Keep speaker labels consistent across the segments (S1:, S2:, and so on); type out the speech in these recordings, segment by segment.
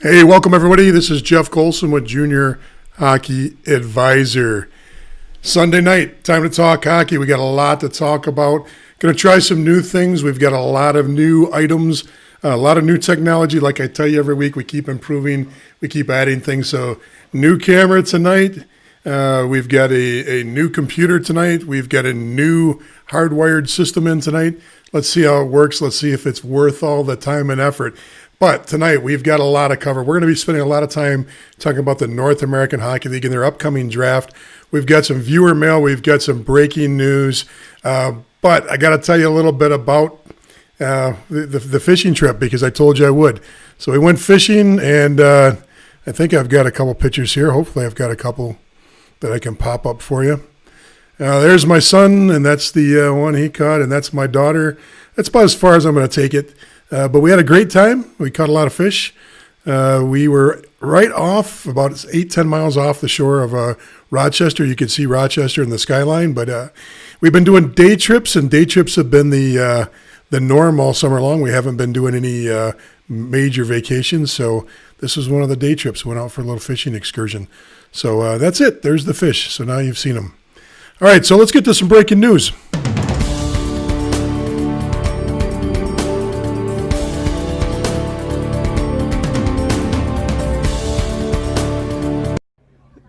S1: Hey, welcome everybody. This is Jeff Colson with Junior Hockey Advisor. Sunday night, time to talk hockey. We got a lot to talk about. Going to try some new things. We've got a lot of new items, a lot of new technology. Like I tell you every week, we keep improving, we keep adding things. So, new camera tonight. We've got a new computer tonight. We've got a new hardwired system in tonight. Let's see how it works. Let's see if it's worth all the time and effort. But tonight, we've got a lot to cover. We're going to be spending a lot of time talking about the North American Hockey League and their upcoming draft. We've got some viewer mail. We've got some breaking news. But I got to tell you a little bit about the fishing trip because I told you I would. So we went fishing, and I think I've got a couple pictures here. Hopefully I've got a couple that I can pop up for you. There's my son, and that's the one he caught, and that's my daughter. That's about as far as I'm going to take it. But we had a great time. We caught a lot of fish. We were right off, about 8-10 miles off the shore of Rochester. You could see Rochester in the skyline. But we've been doing day trips, and day trips have been the norm all summer long. We haven't been doing any major vacations. So this was one of the day trips. Went out for a little fishing excursion. So that's it. There's the fish. So now you've seen them. All right, so let's get to some breaking news.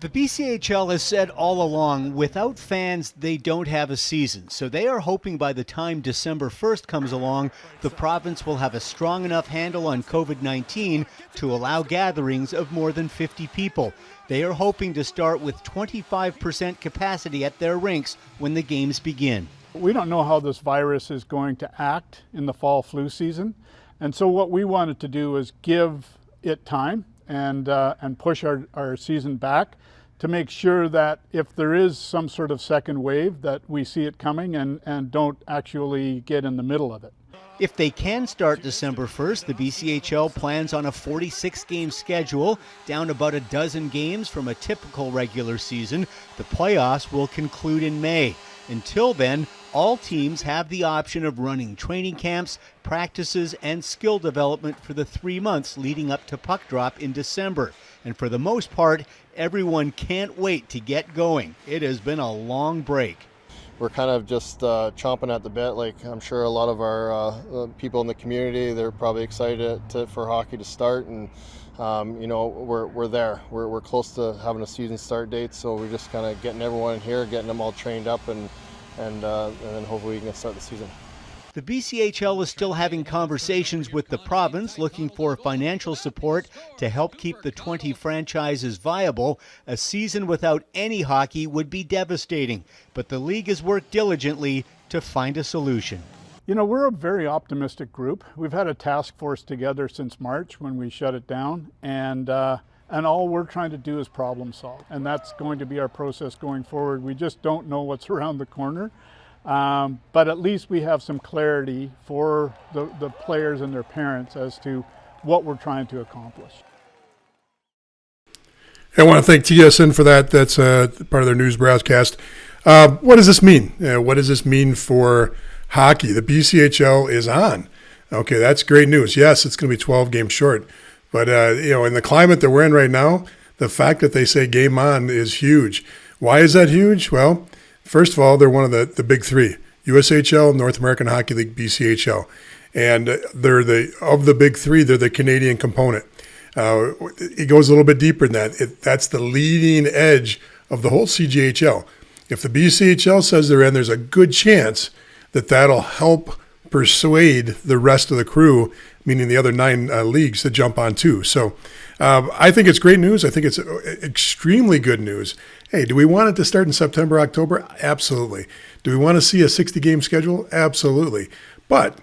S2: The BCHL has said all along, without fans, they don't have a season. So they are hoping by the time December 1st comes along, the province will have a strong enough handle on COVID-19 to allow gatherings of more than 50 people. They are hoping to start with 25% capacity at their rinks when the games begin.
S3: We don't know how this virus is going to act in the fall flu season. And so what we wanted to do is give it time and push our season back to make sure that if there is some sort of second wave that we see it coming and don't actually get in the middle of it.
S2: If they can start December 1st, the BCHL plans on a 46-game schedule, down about a dozen games from a typical regular season. The playoffs will conclude in May. Until then, all teams have the option of running training camps, practices, and skill development for the 3 months leading up to puck drop in December. And for the most part, everyone can't wait to get going. It has been a long break.
S4: We're kind of just chomping at the bit. Like I'm sure a lot of our people in the community, they're probably excited for hockey to start, and we're there. We're close to having a season start date, so we're just kind of getting everyone in here, getting them all trained up, and then hopefully we can start the season.
S2: The BCHL is still having conversations with the province, looking for financial support to help keep the 20 franchises viable. A season without any hockey would be devastating, but the league has worked diligently to find a solution.
S3: You know, we're a very optimistic group. We've had a task force together since March when we shut it down, and all we're trying to do is problem solve, and that's going to be our process going forward. We just don't know what's around the corner. But at least we have some clarity for the players and their parents as to what we're trying to accomplish.
S1: I want to thank TSN for that. That's part of their news broadcast. What does this mean? What does this mean for hockey? The BCHL is on. Okay, that's great news. Yes, it's going to be 12 games short. But, in the climate that we're in right now, the fact that they say game on is huge. Why is that huge? Well, first of all, they're one of the big three: USHL, North American Hockey League, BCHL, and they're of the big three. They're the Canadian component. It goes a little bit deeper than that. That's the leading edge of the whole CJHL. If the BCHL says they're in, there's a good chance that that'll help persuade the rest of the crew, meaning the other 9 leagues, to jump on too. So I think it's great news. I think it's extremely good news. Hey, do we want it to start in September, October? Absolutely. Do we want to see a 60-game schedule? Absolutely. But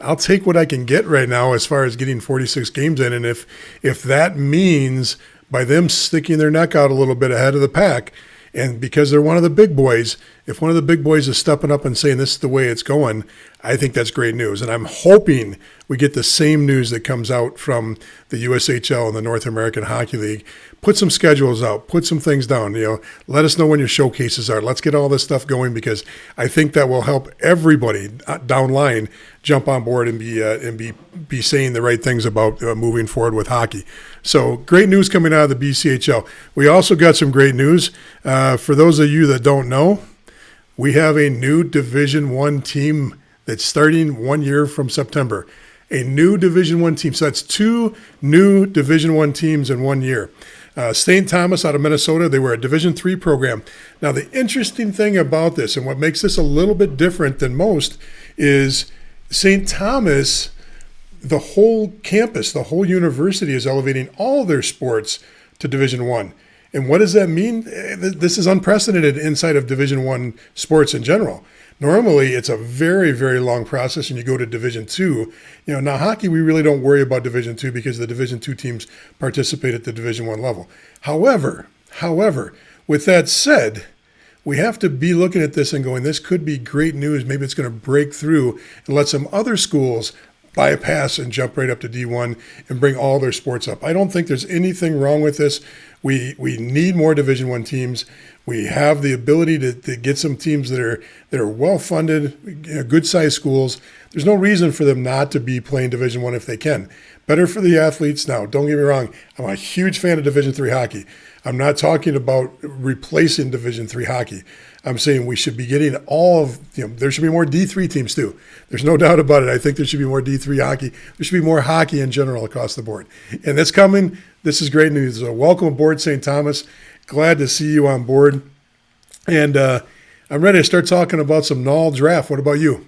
S1: I'll take what I can get right now as far as getting 46 games in. And if that means by them sticking their neck out a little bit ahead of the pack, and because they're one of the big boys, if one of the big boys is stepping up and saying this is the way it's going, I think that's great news. And I'm hoping we get the same news that comes out from the USHL and the North American Hockey League. Put some schedules out, put some things down, let us know when your showcases are. Let's get all this stuff going, because I think that will help everybody down line jump on board and be saying the right things about moving forward with hockey. So great news coming out of the BCHL. We also got some great news. For those of you that don't know, we have a new Division I team that's starting 1 year from September. A new Division I team. So that's 2 new Division I teams in 1 year. St. Thomas out of Minnesota, they were a Division III program. Now, the interesting thing about this, and what makes this a little bit different than most, is St. Thomas, the whole campus, the whole university is elevating all their sports to Division I. And what does that mean? This is unprecedented inside of Division I sports in general. Normally, it's a very, very long process, and you go to Division II. Now hockey, we really don't worry about Division II because the Division II teams participate at the Division I level. However, with that said, we have to be looking at this and going, this could be great news. Maybe it's going to break through and let some other schools bypass and jump right up to D1 and bring all their sports up. I don't think there's anything wrong with this. We need more Division I teams. We have the ability to get some teams that are well funded, good sized schools. There's no reason for them not to be playing Division I if they can. Better for the athletes. Now, don't get me wrong. I'm a huge fan of Division III hockey. I'm not talking about replacing Division III hockey. I'm saying we should be getting there should be more D3 teams too. There's no doubt about it. I think there should be more D3 hockey. There should be more hockey in general across the board. And that's coming. This is great news. So welcome aboard, St. Thomas. Glad to see you on board. And I'm ready to start talking about some NAHL draft. What about you?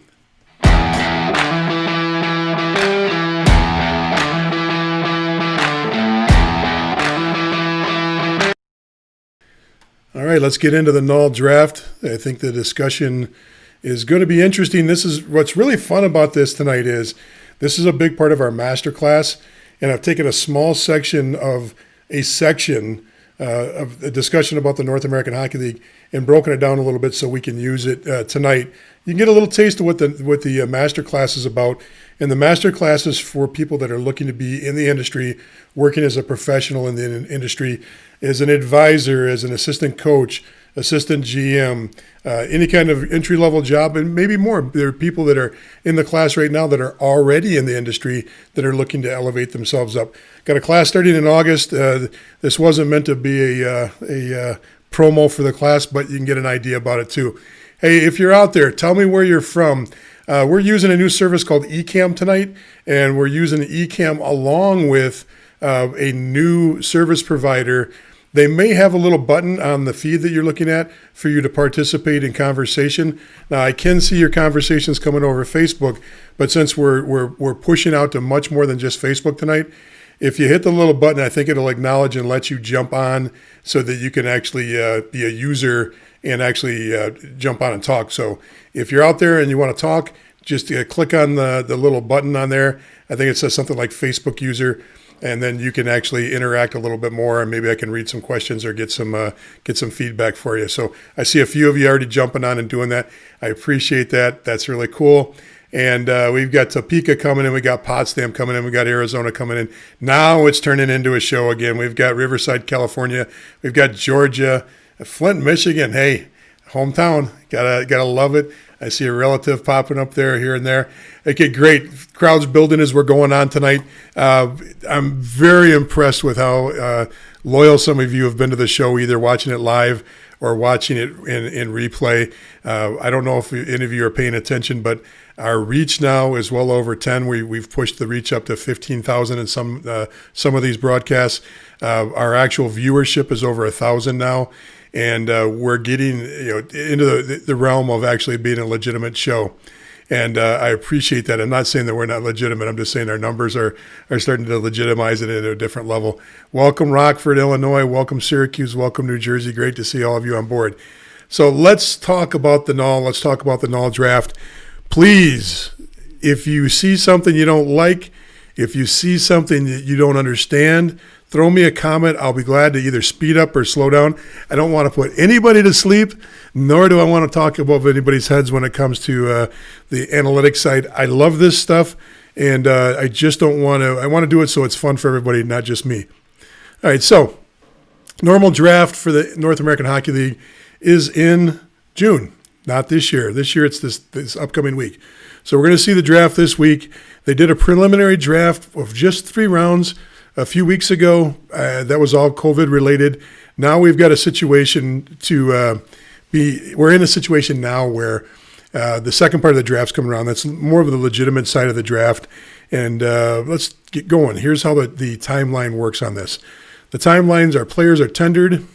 S1: All right, let's get into the NAHL draft. I think the discussion is going to be interesting. This is what's really fun about this tonight is this is a big part of our master class, and I've taken a small section of a section of a discussion about the North American Hockey League and broken it down a little bit so we can use it tonight. You can get a little taste of what the master class is about. And the master class is for people that are looking to be in the industry, working as a professional in the industry, as an advisor, as an assistant coach, assistant GM, any kind of entry-level job, and maybe more. There are people that are in the class right now that are already in the industry that are looking to elevate themselves up. Got a class starting in August. This wasn't meant to be a promo for the class, but you can get an idea about it too. Hey, if you're out there, tell me where you're from. We're using a new service called eCam tonight, and we're using eCam along with a new service provider. They may have a little button on the feed that you're looking at for you to participate in conversation. Now, I can see your conversations coming over Facebook, but since we're pushing out to much more than just Facebook tonight, if you hit the little button, I think it'll acknowledge and let you jump on so that you can actually be a user and actually jump on and talk. So if you're out there and you want to talk, just click on the little button on there. I think it says something like Facebook user, and then you can actually interact a little bit more, and maybe I can read some questions or get some feedback for you. So I see a few of you already jumping on and doing that. I appreciate that. That's really cool. And we've got Topeka coming in. We got Potsdam coming in. We got Arizona coming in. Now it's turning into a show again. We've got Riverside, California. We've got Georgia, Flint, Michigan. Hey, hometown. Gotta love it. I see a relative popping up there, here and there. Okay, great. Crowd's building as we're going on tonight. I'm very impressed with how loyal some of you have been to the show, either watching it live or watching it in replay. I don't know if any of you are paying attention, but our reach now is well over 10. We've pushed the reach up to 15,000 in some of these broadcasts. Our actual viewership is over 1,000 now. And we're getting into the realm of actually being a legitimate show. And I appreciate that. I'm not saying that we're not legitimate. I'm just saying our numbers are starting to legitimize it at a different level. Welcome, Rockford, Illinois. Welcome, Syracuse. Welcome, New Jersey. Great to see all of you on board. So let's talk about the NAHL. Let's talk about the NAHL draft. Please, if you see something you don't like, if you see something that you don't understand, throw me a comment. I'll be glad to either speed up or slow down. I don't want to put anybody to sleep, nor do I want to talk above anybody's heads when it comes to the analytics side. I love this stuff, and I just don't want to. I want to do it so it's fun for everybody, not just me. All right, so normal draft for the North American Hockey League is in June, not this year. This year it's this upcoming week. So we're going to see the draft this week. They did a preliminary draft of just 3 rounds a few weeks ago. That was all COVID related. Now we've got a situation we're in a situation now where the second part of the draft's coming around. That's more of the legitimate side of the draft. And let's get going. Here's how the timeline works on this. The timelines are players are tendered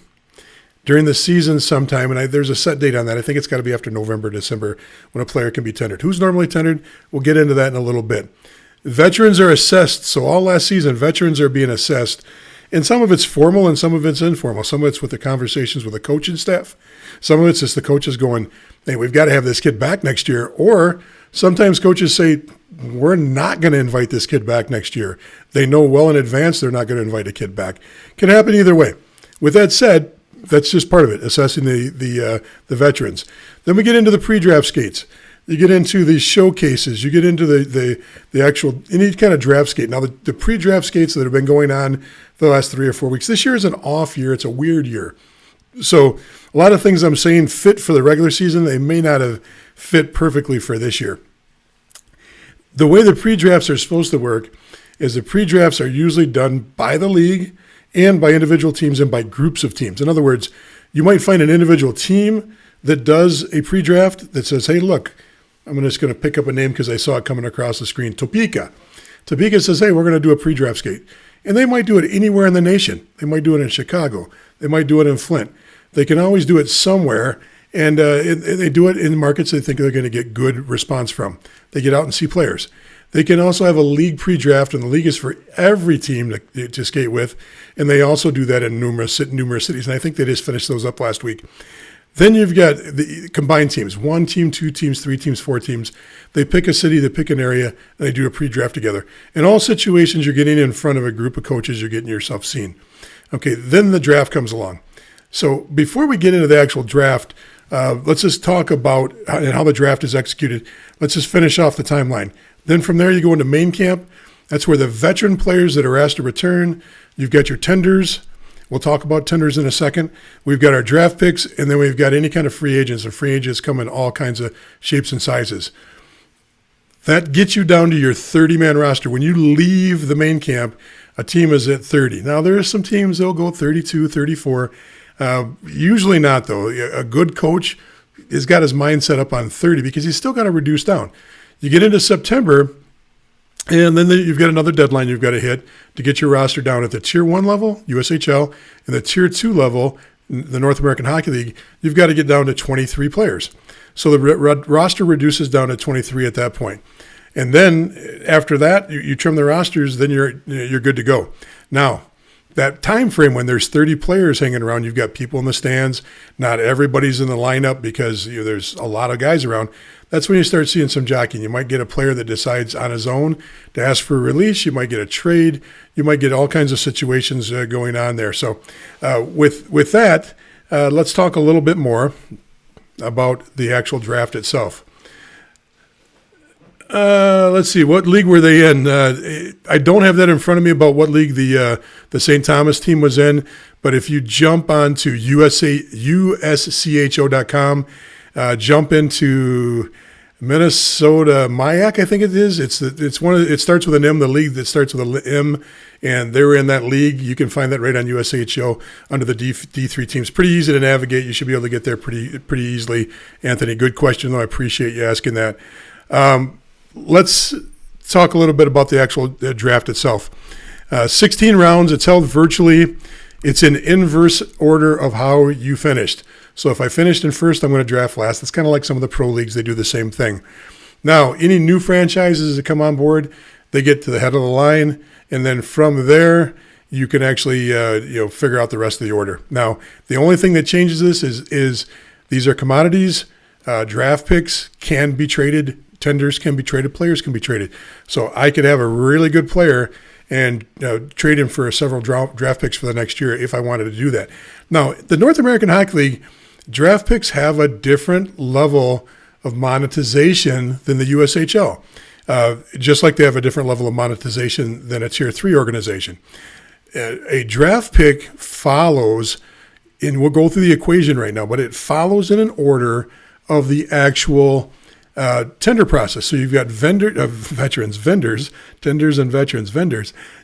S1: during the season sometime, and there's a set date on that. I think it's got to be after November, December when a player can be tendered. Who's normally tendered? We'll get into that in a little bit. Veterans are assessed. So all last season, veterans are being assessed. And some of it's formal and some of it's informal. Some of it's with the conversations with the coaching staff. Some of it's just the coaches going, hey, we've got to have this kid back next year. Or sometimes coaches say, we're not going to invite this kid back next year. They know well in advance they're not going to invite a kid back. Can happen either way. With that said, that's just part of it, assessing the veterans. Then we get into the pre-draft skates. You get into the showcases. You get into the actual any kind of draft skate. Now, the pre-draft skates that have been going on for the last 3 or 4 weeks. This year is an off year. It's a weird year. So a lot of things I'm saying fit for the regular season. They may not have fit perfectly for this year. The way the pre-drafts are supposed to work is the pre-drafts are usually done by the league and by individual teams and by groups of teams. In other words, you might find an individual team that does a pre-draft that says, hey, look, I'm just going to pick up a name because I saw it coming across the screen, Topeka. Topeka says, hey, we're going to do a pre-draft skate. And they might do it anywhere in the nation. They might do it in Chicago. They might do it in Flint. They can always do it somewhere, and they do it in markets they think they're going to get good response from. They get out and see players. They can also have a league pre-draft, and the league is for every team to skate with, and they also do that in numerous cities, and I think they just finished those up last week. Then you've got the combined teams, 1 team, 2 teams, 3 teams, 4 teams. They pick a city, they pick an area, and they do a pre-draft together. In all situations, you're getting in front of a group of coaches, you're getting yourself seen. Okay, then the draft comes along. So before we get into the actual draft, let's just talk about how the draft is executed. Let's just finish off the timeline. Then from there, you go into main camp. That's where the veteran players that are asked to return. You've got your tenders. We'll talk about tenders in a second. We've got our draft picks, and then we've got any kind of free agents. And free agents come in all kinds of shapes and sizes. That gets you down to your 30-man roster. When you leave the main camp, a team is at 30. Now, there are some teams that will go 32, 34. Usually not, though. A good coach has got his mind set up on 30 because he's still got to reduce down. You get into September, and then you've got another deadline you've got to hit to get your roster down at the Tier 1 level, USHL, and the Tier 2 level, the North American Hockey League. You've got to get down to 23 players. So the roster reduces down to 23 at that point. And then after that, you trim the rosters, then you're good to go. Now, that time frame when there's 30 players hanging around, you've got people in the stands. Not everybody's in the lineup because there's a lot of guys around. That's when you start seeing some jockeying. You might get a player that decides on his own to ask for a release. You might get a trade. You might get all kinds of situations going on there. So with that, let's talk a little bit more about the actual draft itself. Let's see, what league were they in? I don't have that in front of me about what league the St. Thomas team was in, but if you jump onto USCHO.com, jump into Minnesota Mayak, I think it is. It starts with an M, the league that starts with an M, and they're in that league. You can find that right on USHO under the D3 teams. Pretty easy to navigate. You should be able to get there pretty easily. Anthony, good question, though. I appreciate you asking that. Let's talk a little bit about the actual draft itself. 16 rounds. It's held virtually. It's in inverse order of how you finished. So if I finished in first, I'm going to draft last. It's kind of like some of the pro leagues. They do the same thing. Now, any new franchises that come on board, they get to the head of the line, and then from there, you can actually figure out the rest of the order. Now, the only thing that changes this is these are commodities. Draft picks can be traded. Tenders can be traded. Players can be traded. So I could have a really good player, and trade him for several draft picks for the next year if I wanted to do that. Now, the North American Hockey League draft picks have a different level of monetization than the USHL, just like they have a different level of monetization than a Tier 3 organization. A draft pick follows, and we'll go through the equation right now, but it follows in an order of the actual tender process. So you've got vendors.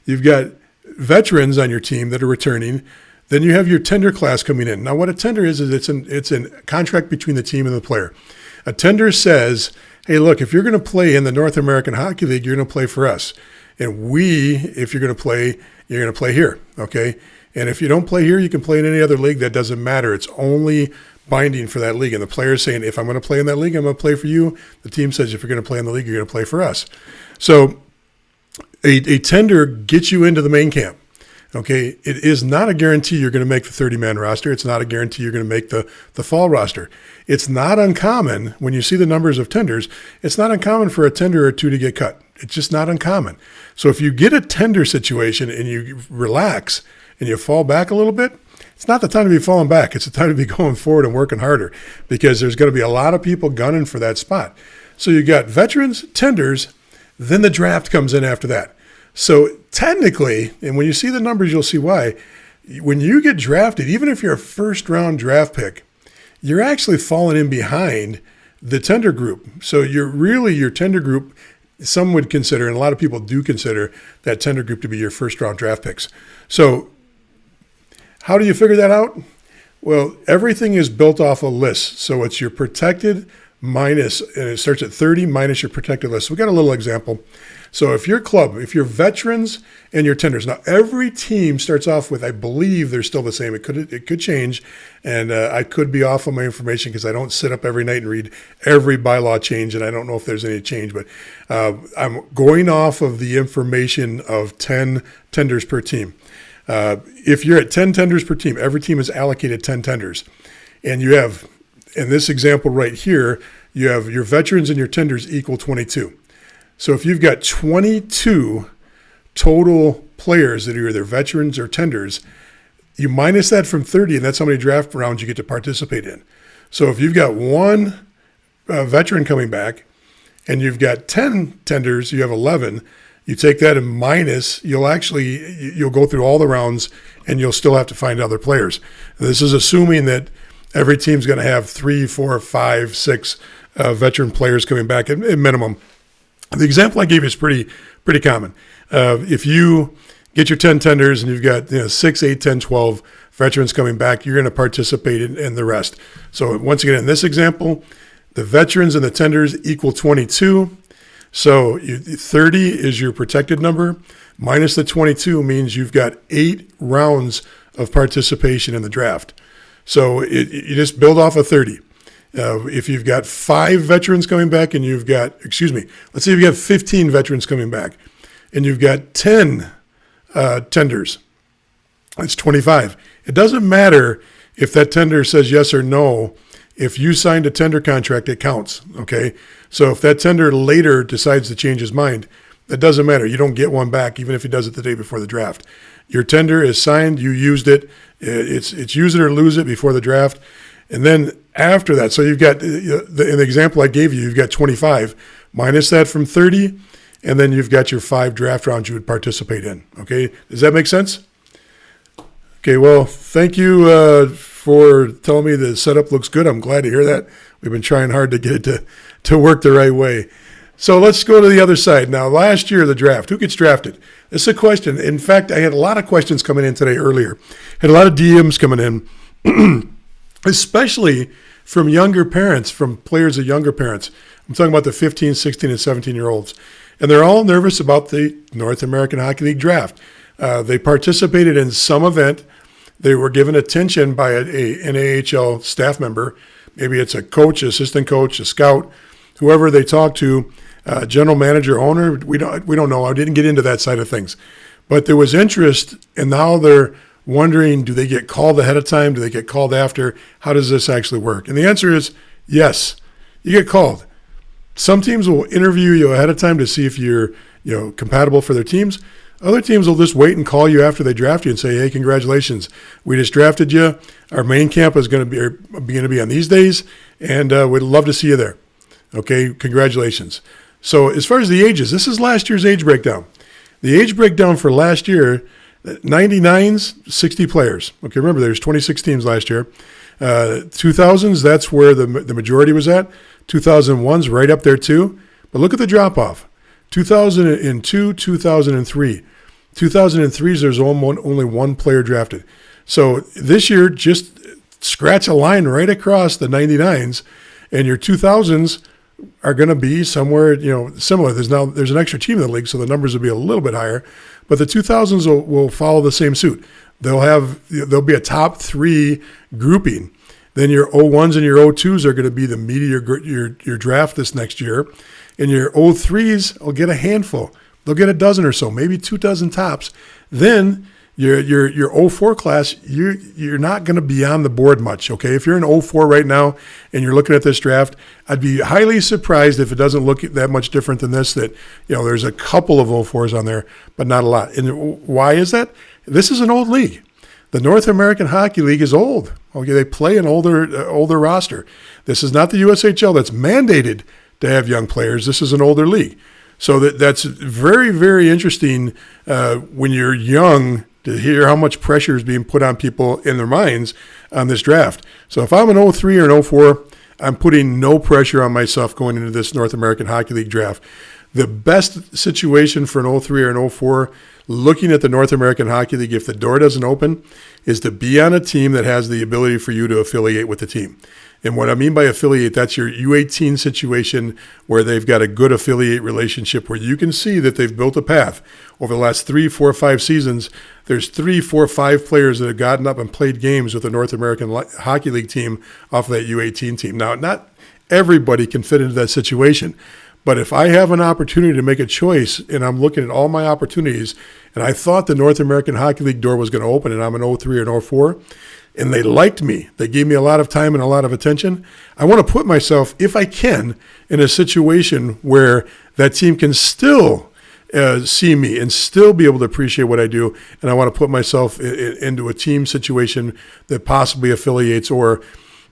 S1: You've got veterans on your team that are returning. Then you have your tender class coming in. Now, what a tender is it's a contract between the team and the player. A tender says, hey, look, if you're going to play in the North American Hockey League, you're going to play for us. And if you're going to play, you're going to play here, okay? And if you don't play here, you can play in any other league. That doesn't matter. It's only binding for that league. And the player's saying, if I'm going to play in that league, I'm going to play for you. The team says, if you're going to play in the league, you're going to play for us. So a tender gets you into the main camp. Okay, it is not a guarantee you're going to make the 30-man roster. It's not a guarantee you're going to make the fall roster. It's not uncommon when you see the numbers of tenders. It's not uncommon for a tender or two to get cut. It's just not uncommon. So if you get a tender situation and you relax and you fall back a little bit, it's not the time to be falling back. It's the time to be going forward and working harder, because there's going to be a lot of people gunning for that spot. So you got veterans, tenders, then the draft comes in after that. So technically, and when you see the numbers, you'll see why. When you get drafted, even if you're a first-round draft pick, you're actually falling in behind the tender group. So your tender group, some would consider, and a lot of people do consider that tender group to be your first-round draft picks. So how do you figure that out? Well, everything is built off a list. So it's your protected minus, and it starts at 30 minus your protected list. So we got a little example. So if your club, if you're veterans and your tenders, now every team starts off with, I believe they're still the same. It could change, and I could be off on my information because I don't sit up every night and read every bylaw change, and I don't know if there's any change, but I'm going off of the information of 10 tenders per team. If you're at 10 tenders per team, every team is allocated 10 tenders, and you have, in this example right here, you have your veterans and your tenders equal 22. So if you've got 22 total players that are either veterans or tenders, you minus that from 30, and that's how many draft rounds you get to participate in. So if you've got one veteran coming back and you've got 10 tenders, you have 11, you take that and minus, you'll go through all the rounds and you'll still have to find other players. This is assuming that every team's going to have 3, 4, 5, 6 veteran players coming back at minimum. The example I gave you is pretty common. If you get your 10 tenders and you've got 6, 8, 10, 12 veterans coming back, you're going to participate in the rest. So once again, in this example, the veterans and the tenders equal 22. So 30 is your protected number. Minus the 22 means you've got 8 rounds of participation in the draft. So you just build off of 30. If you've got 5 veterans coming back and let's say you've got 15 veterans coming back and you've got 10 tenders, that's 25. It doesn't matter if that tender says yes or no. If you signed a tender contract, it counts, okay? So if that tender later decides to change his mind, that doesn't matter. You don't get one back, even if he does it the day before the draft. Your tender is signed, you used it. It's use it or lose it before the draft. And then after that, so you've got, in the example I gave you, you've got 25, minus that from 30, and then you've got your 5 draft rounds you would participate in. Okay, does that make sense? Okay, well, thank you for telling me the setup looks good. I'm glad to hear that. We've been trying hard to get it to work the right way. So let's go to the other side. Now, last year, the draft, who gets drafted? This is a question. In fact, I had a lot of questions coming in today earlier. Had a lot of DMs coming in, especially from younger parents, from players of younger parents. I'm talking about the 15, 16, and 17-year-olds. And they're all nervous about the North American Hockey League draft. They participated in some event. They were given attention by an AHL staff member. Maybe it's a coach, assistant coach, a scout, whoever they talked to, general manager, owner. We don't know. I didn't get into that side of things. But there was interest, and now they're wondering, do they get called ahead of time? Do they get called after? How does this actually work? And the answer is yes, you get called. Some teams will interview you ahead of time to see if you're compatible for their teams. Other teams will just wait and call you after they draft you and say, hey, congratulations, we just drafted you. Our main camp is going to be on these days, and we'd love to see you there. Okay, congratulations. So as far as the ages, this is last year's age breakdown. The age breakdown for last year, 99s, 60 players. Okay, remember, there's 26 teams last year. 2000s, that's where the majority was at. 2001s, right up there too. But look at the drop-off. 2002, 2003. 2003s, there's only one player drafted. So this year, just scratch a line right across the 99s, and your 2000s are going to be somewhere, similar. There's an extra team in the league, so the numbers will be a little bit higher. But the 2000s will follow the same suit. There'll be a top 3 grouping. Then your 01s and your 02s are going to be the meat of your draft this next year. And your 03s will get a handful. They'll get a dozen or so, maybe 2 dozen tops. Then your 04 class, you're not going to be on the board much, okay? If you're in 04 right now and you're looking at this draft, I'd be highly surprised if it doesn't look that much different than this, that, there's a couple of 04s on there, but not a lot. And why is that? This is an old league. The North American Hockey League is old. Okay, they play an older roster. This is not the USHL that's mandated to have young players. This is an older league. So that's very, very interesting when you're young to hear how much pressure is being put on people in their minds on this draft. So if I'm an 03 or an 04, I'm putting no pressure on myself going into this North American Hockey League draft. The best situation for an 03 or an 04, looking at the North American Hockey League, if the door doesn't open, is to be on a team that has the ability for you to affiliate with the team. And what I mean by affiliate, that's your U18 situation where they've got a good affiliate relationship where you can see that they've built a path. Over the last 3, 4, 5 seasons, there's 3, 4, 5 players that have gotten up and played games with the North American Hockey League team off of that U18 team. Now, not everybody can fit into that situation. But if I have an opportunity to make a choice and I'm looking at all my opportunities and I thought the North American Hockey League door was going to open and I'm an 03 or an 04 and they liked me, they gave me a lot of time and a lot of attention, I want to put myself, if I can, in a situation where that team can still see me and still be able to appreciate what I do. And I want to put myself into a team situation that possibly affiliates, or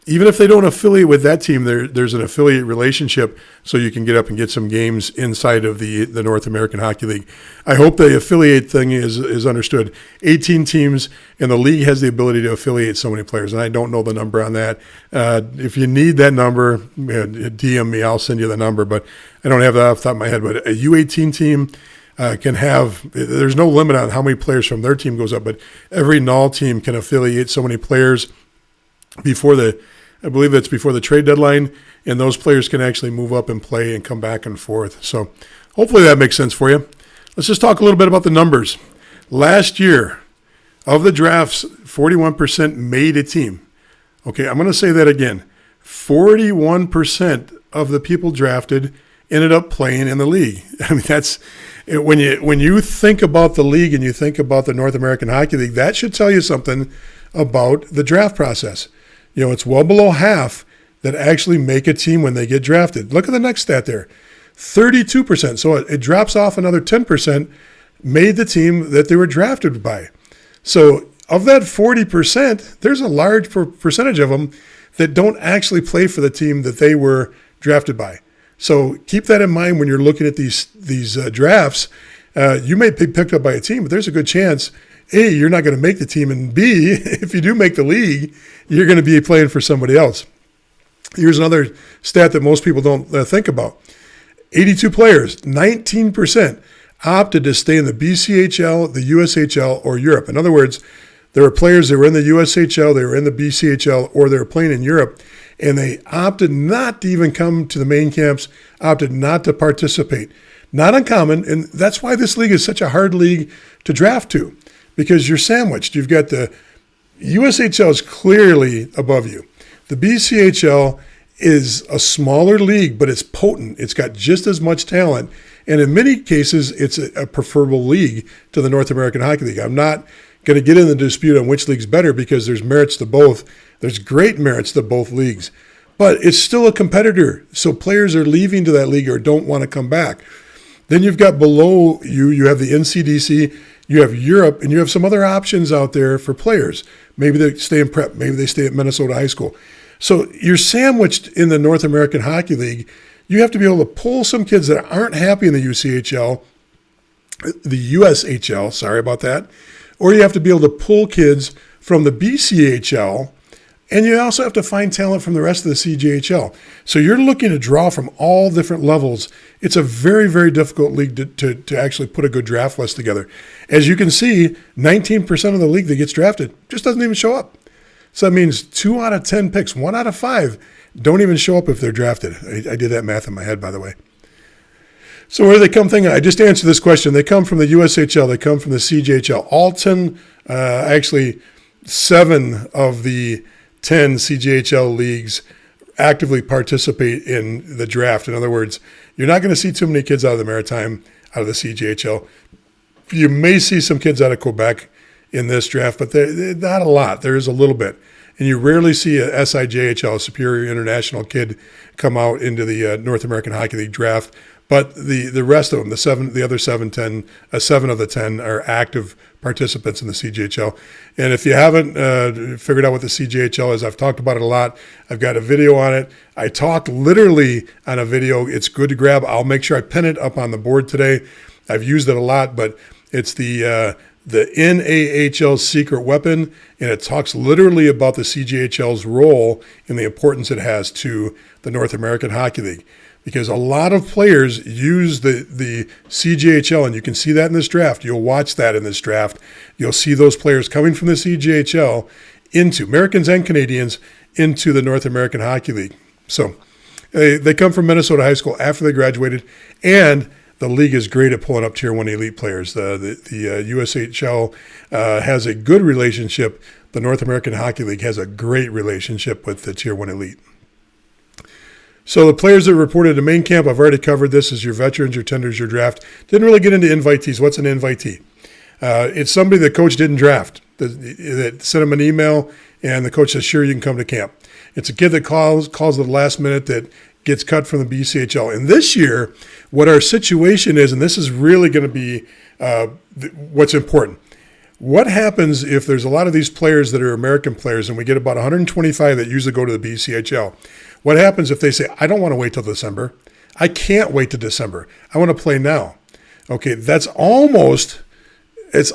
S1: even if they don't affiliate with that team, there's an affiliate relationship so you can get up and get some games inside of the North American Hockey League. I hope the affiliate thing is understood. 18 teams, and the league has the ability to affiliate so many players, and I don't know the number on that. If you need that number, DM me. I'll send you the number, but I don't have that off the top of my head. But a U18 team can have, there's no limit on how many players from their team goes up, but every NOL team can affiliate so many players I believe that's before the trade deadline, and those players can actually move up and play and come back and forth. So hopefully that makes sense for you. Let's just talk a little bit about the numbers. Last year, of the drafts, 41% made a team. Okay, I'm going to say that again. 41% of the people drafted ended up playing in the league. I mean, that's when you think about the league and you think about the North American Hockey League, that should tell you something about the draft process. It's well below half that actually make a team when they get drafted. Look at the next stat there. 32%. So it drops off another 10% made the team that they were drafted by. So of that 40%, there's a large percentage of them that don't actually play for the team that they were drafted by. So keep that in mind when you're looking at these drafts. You may be picked up by a team, but there's a good chance A, you're not going to make the team, and B, if you do make the league, you're going to be playing for somebody else. Here's another stat that most people don't think about. 82 players, 19% opted to stay in the BCHL, the USHL, or Europe. In other words, there were players that were in the USHL, they were in the BCHL, or they were playing in Europe, and they opted not to even come to the main camps, opted not to participate. Not uncommon, and that's why this league is such a hard league to draft to. Because you're sandwiched. You've got the USHL is clearly above you. The BCHL is a smaller league, but it's potent. It's got just as much talent. And in many cases, it's a preferable league to the North American Hockey League. I'm not going to get in the dispute on which league's better because there's merits to both. There's great merits to both leagues. But it's still a competitor. So players are leaving to that league or don't want to come back. Then you've got below you, you have the NCDC, you have Europe, and you have some other options out there for players. Maybe they stay in prep, maybe they stay at Minnesota High School. So you're sandwiched in the North American Hockey League. You have to be able to pull some kids that aren't happy in the USHL, sorry about that, or you have to be able to pull kids from the BCHL, and you also have to find talent from the rest of the CJHL. So you're looking to draw from all different levels. It's a very, very difficult league to actually put a good draft list together. As you can see, 19% of the league that gets drafted just doesn't even show up. So that means 2 out of 10 picks, 1 out of 5, don't even show up if they're drafted. I did that math in my head, by the way. So where do they come thinking? I just answered this question. They come from the USHL. They come from the CJHL. All 10, actually 7 of the 10 CJHL leagues actively participate in the draft. In other words, you're not going to see too many kids out of the Maritime, out of the CJHL. You may see some kids out of Quebec in this draft, but not a lot. There is a little bit. And you rarely see a SIJHL, a Superior International kid, come out into the North American Hockey League draft. But the rest of them, the other 7 of the 10 are active participants in the CJHL. And if you haven't figured out what the CJHL is, I've talked about it a lot. I've got a video on it. I talked literally on a video. It's good to grab. I'll make sure I pin it up on the board today. I've used it a lot, but it's the NAHL secret weapon, and it talks literally about the CJHL's role and the importance it has to the North American Hockey League. Because a lot of players use the CJHL, and you can see that in this draft. You'll watch that in this draft. You'll see those players coming from the CJHL into, Americans and Canadians, into the North American Hockey League. So they come from Minnesota High School after they graduated, and the league is great at pulling up Tier 1 elite players. The USHL has a good relationship. The North American Hockey League has a great relationship with the Tier 1 elite. So the players that reported to main camp, I've already covered this, is your veterans, your tenders, your draft. Didn't really get into invitees. What's an invitee? It's somebody the coach didn't draft, that sent him an email, and the coach says, sure, you can come to camp. It's a kid that calls at the last minute that gets cut from the BCHL. And this year, what our situation is, and this is really going to be what's important. What happens if there's a lot of these players that are American players, and we get about 125 that usually go to the BCHL? What happens if they say, I don't want to wait till December. I can't wait till December. I want to play now. Okay, it's almost as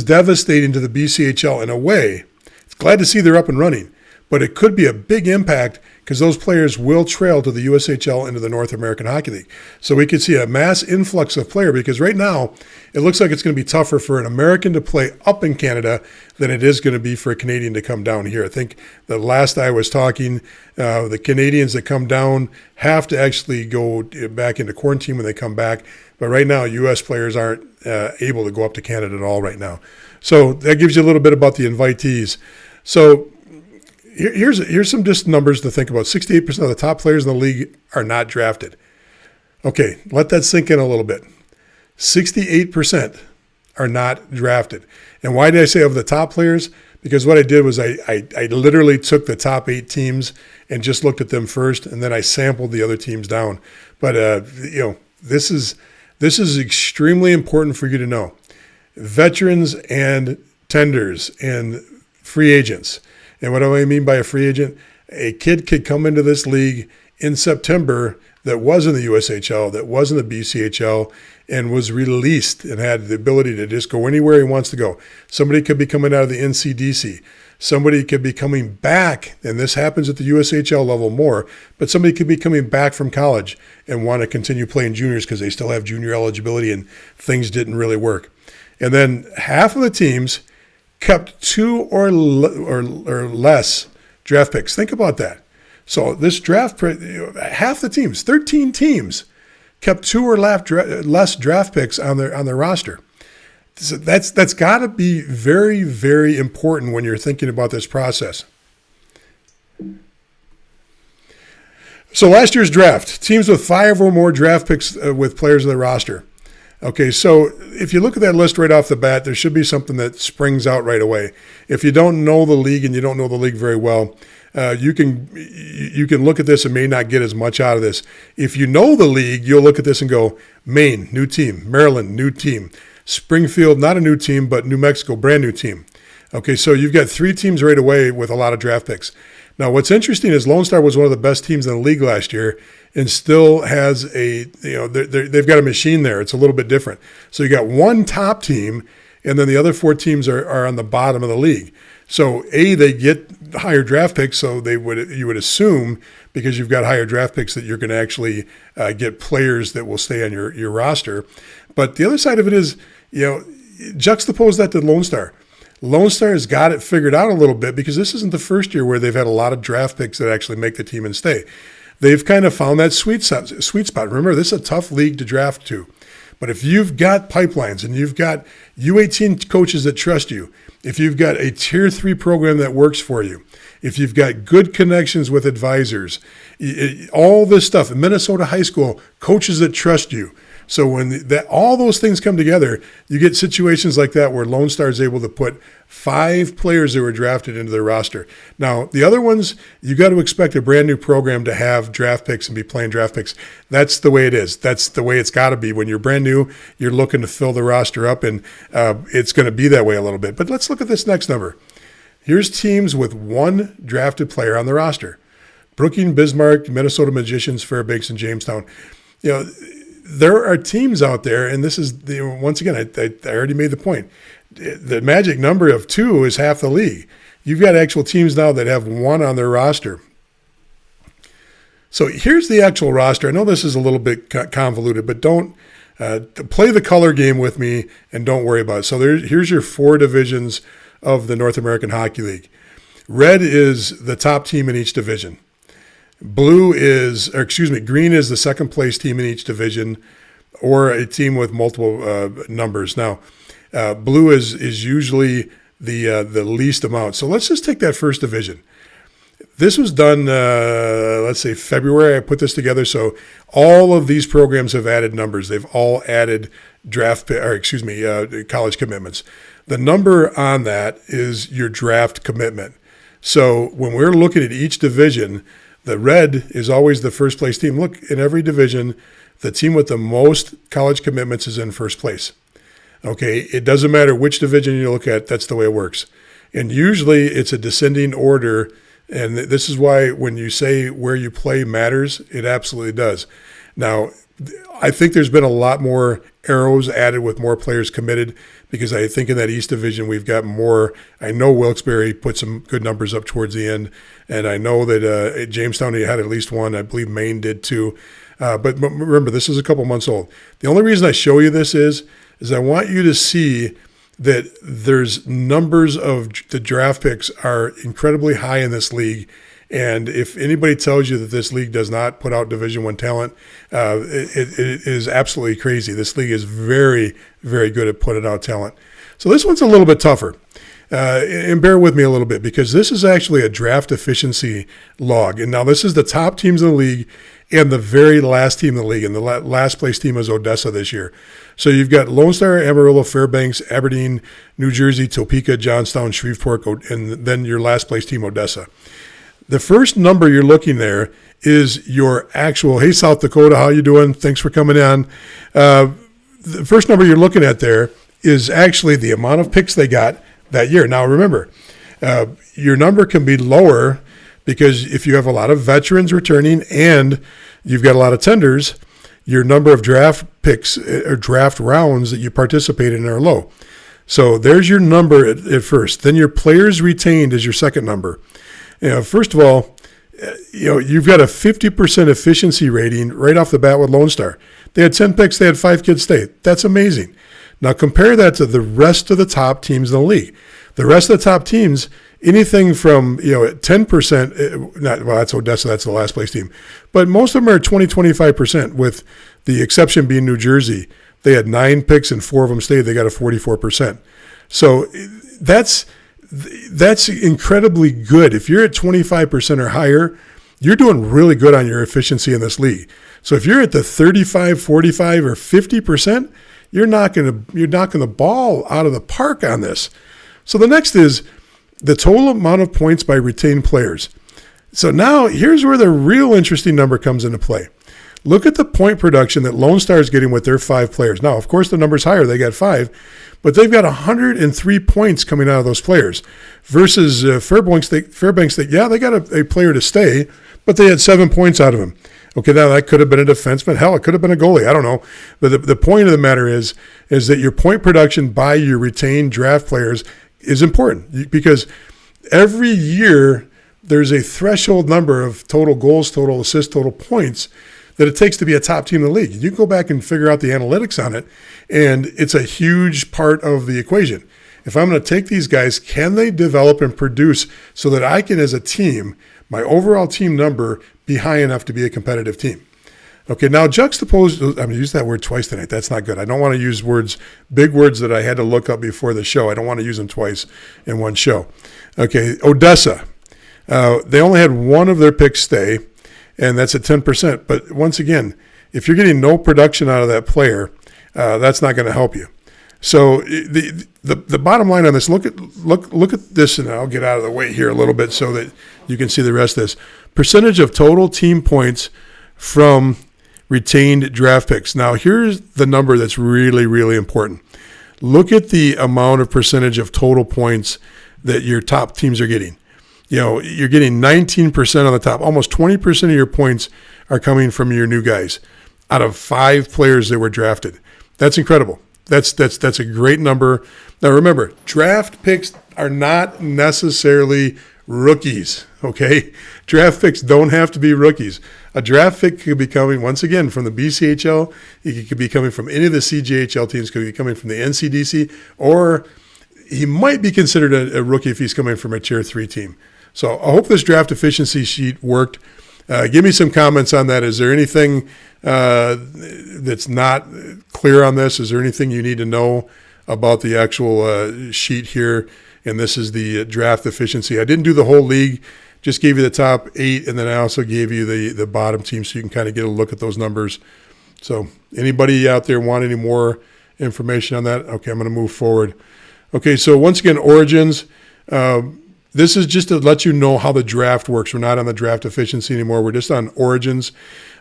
S1: devastating to the BCHL in a way. It's glad to see they're up and running, but it could be a big impact because those players will trail to the USHL into the North American Hockey League. So we could see a mass influx of player because right now it looks like it's going to be tougher for an American to play up in Canada than it is going to be for a Canadian to come down here. I think the last I was talking, the Canadians that come down have to actually go back into quarantine when they come back. But right now, U.S. players aren't able to go up to Canada at all right now. So that gives you a little bit about the invitees. So here's some just numbers to think about. 68% of the top players in the league are not drafted. Okay, let that sink in a little bit. 68% are not drafted. And why did I say of the top players? Because what I did was I literally took the top 8 teams and just looked at them first, and then I sampled the other teams down. But this is extremely important for you to know. Veterans and tenders and free agents. And what do I mean by a free agent? A kid could come into this league in September that was in the USHL, that was in the BCHL, and was released and had the ability to just go anywhere he wants to go. Somebody could be coming out of the NCDC. Somebody could be coming back, and this happens at the USHL level more, but somebody could be coming back from college and want to continue playing juniors because they still have junior eligibility and things didn't really work. And then half of the teams kept 2 or less draft picks. Think about that. So this draft, half the teams, 13 teams, kept 2 or less draft picks on their roster. So that's got to be very, very important when you're thinking about this process. So last year's draft, teams with 5 or more draft picks with players on the roster. Okay, so if you look at that list right off the bat, there should be something that springs out right away. If you don't know the league and you don't know the league very well, you can look at this and may not get as much out of this. If you know the league, you'll look at this and go, Maine, new team. Maryland, new team. Springfield, not a new team, but New Mexico, brand new team. Okay, so you've got 3 teams right away with a lot of draft picks. Now, what's interesting is Lone Star was one of the best teams in the league last year and still has they've got a machine there. It's a little bit different. So you got one top team, and then the other 4 teams are on the bottom of the league. So they get higher draft picks, so you would assume, because you've got higher draft picks, that you're going to actually get players that will stay on your roster. But the other side of it is, juxtapose that to Lone Star. Lone Star has got it figured out a little bit, because this isn't the first year where they've had a lot of draft picks that actually make the team and stay. They've kind of found that sweet spot. Remember, this is a tough league to draft to. But if you've got pipelines and you've got U18 coaches that trust you, if you've got a Tier 3 program that works for you, if you've got good connections with advisors, all this stuff, Minnesota high school, coaches that trust you. So when all those things come together, you get situations like that where Lone Star is able to put 5 players that were drafted into their roster. Now, the other ones, you got to expect a brand new program to have draft picks and be playing draft picks. That's the way it is. That's the way it's got to be. When you're brand new, you're looking to fill the roster up, and it's going to be that way a little bit. But let's look at this next number. Here's teams with 1 drafted player on the roster. Brookings, Bismarck, Minnesota Magicians, Fairbanks, and Jamestown. There are teams out there, and this is, once again, I already made the point. The magic number of 2 is half the league. You've got actual teams now that have 1 on their roster. So here's the actual roster. I know this is a little bit convoluted, but don't play the color game with me and don't worry about it. So here's your 4 divisions of the North American Hockey League. Red is the top team in each division. Green is the second place team in each division, or a team with multiple numbers. Now, blue is usually the least amount. So let's just take that first division. This was done, let's say February. I put this together. So all of these programs have added numbers. They've all added college commitments. The number on that is your draft commitment. So when we're looking at each division, the red is always the first place team. Look, in every division, the team with the most college commitments is in first place. Okay, it doesn't matter which division you look at, that's the way it works. And usually it's a descending order, and this is why when you say where you play matters, it absolutely does. Now, I think there's been a lot more arrows added with more players committed, because I think in that East Division we've got more. I know Wilkes-Barre put some good numbers up towards the end, and I know that Jamestown had at least 1. I believe Maine did too. But remember, this is a couple months old. The only reason I show you this is I want you to see that there's numbers of the draft picks are incredibly high in this league. And if anybody tells you that this league does not put out Division I talent, it is absolutely crazy. This league is very, very good at putting out talent. So this one's a little bit tougher. And bear with me a little bit, because this is actually a draft efficiency log. And now this is the top teams in the league and the very last team in the league. And the last place team is Odessa this year. So you've got Lone Star, Amarillo, Fairbanks, Aberdeen, New Jersey, Topeka, Johnstown, Shreveport, and then your last place team, Odessa. The first number you're looking there is your actual, hey, South Dakota, how you doing? Thanks for coming on. The first number you're looking at there is actually the amount of picks they got that year. Now, remember, your number can be lower because if you have a lot of veterans returning and you've got a lot of tenders, your number of draft picks or draft rounds that you participate in are low. So there's your number at first. Then your players retained is your second number. First of all, you've got a 50% efficiency rating right off the bat with Lone Star. They had 10 picks. They had 5 kids stay. That's amazing. Now compare that to the rest of the top teams in the league. The rest of the top teams, anything from 10%. That's Odessa. That's the last place team. But most of them are 20-25%. With the exception being New Jersey, they had 9 picks and 4 of them stayed. They got a 44%. So that's incredibly good. If you're at 25% or higher, you're doing really good on your efficiency in this league. So if you're at the 35, 45, or 50%, you're knocking the ball out of the park on this. So the next is the total amount of points by retained players. So now here's where the real interesting number comes into play. Look at the point production that Lone Star is getting with their 5 players. Now, of course, the number's higher. They got 5, but they've got 103 points coming out of those players versus Fairbanks. Yeah, they got a player to stay, but they had 7 points out of him. Okay, now that could have been a defenseman. Hell, it could have been a goalie. I don't know. But the point of the matter is that your point production by your retained draft players is important because every year there's a threshold number of total goals, total assists, total points that it takes to be a top team in the league. You can go back and figure out the analytics on it, and it's a huge part of the equation. If I'm going to take these guys, can they develop and produce so that I can, as a team, my overall team number be high enough to be a competitive team? Okay, now juxtapose, I'm going to use that word twice tonight. That's not good. I don't want to use big words that I had to look up before the show. I don't want to use them twice in one show. Okay, Odessa. They only had one of their picks stay, and that's at 10%. But once again, if you're getting no production out of that player, that's not going to help you. So the bottom line on this, look at this, and I'll get out of the way here a little bit so that you can see the rest of this. Percentage of total team points from retained draft picks. Now, here's the number that's really, really important. Look at the amount of percentage of total points that your top teams are getting. You know, you're getting 19% on the top. Almost 20% of your points are coming from your new guys out of 5 players that were drafted. That's incredible. That's a great number. Now, remember, draft picks are not necessarily rookies, okay? Draft picks don't have to be rookies. A draft pick could be coming, once again, from the BCHL. It could be coming from any of the CJHL teams. Could be coming from the NCDC, or he might be considered a rookie if he's coming from a Tier 3 team. So I hope this draft efficiency sheet worked. Give me some comments on that. Is there anything that's not clear on this? Is there anything you need to know about the actual sheet here? And this is the draft efficiency. I didn't do the whole league, just gave you the top 8, and then I also gave you the bottom team so you can kind of get a look at those numbers. So anybody out there want any more information on that? Okay, I'm going to move forward. Okay, so once again, Origins. This is just to let you know how the draft works. We're not on the draft efficiency anymore. We're just on Origins.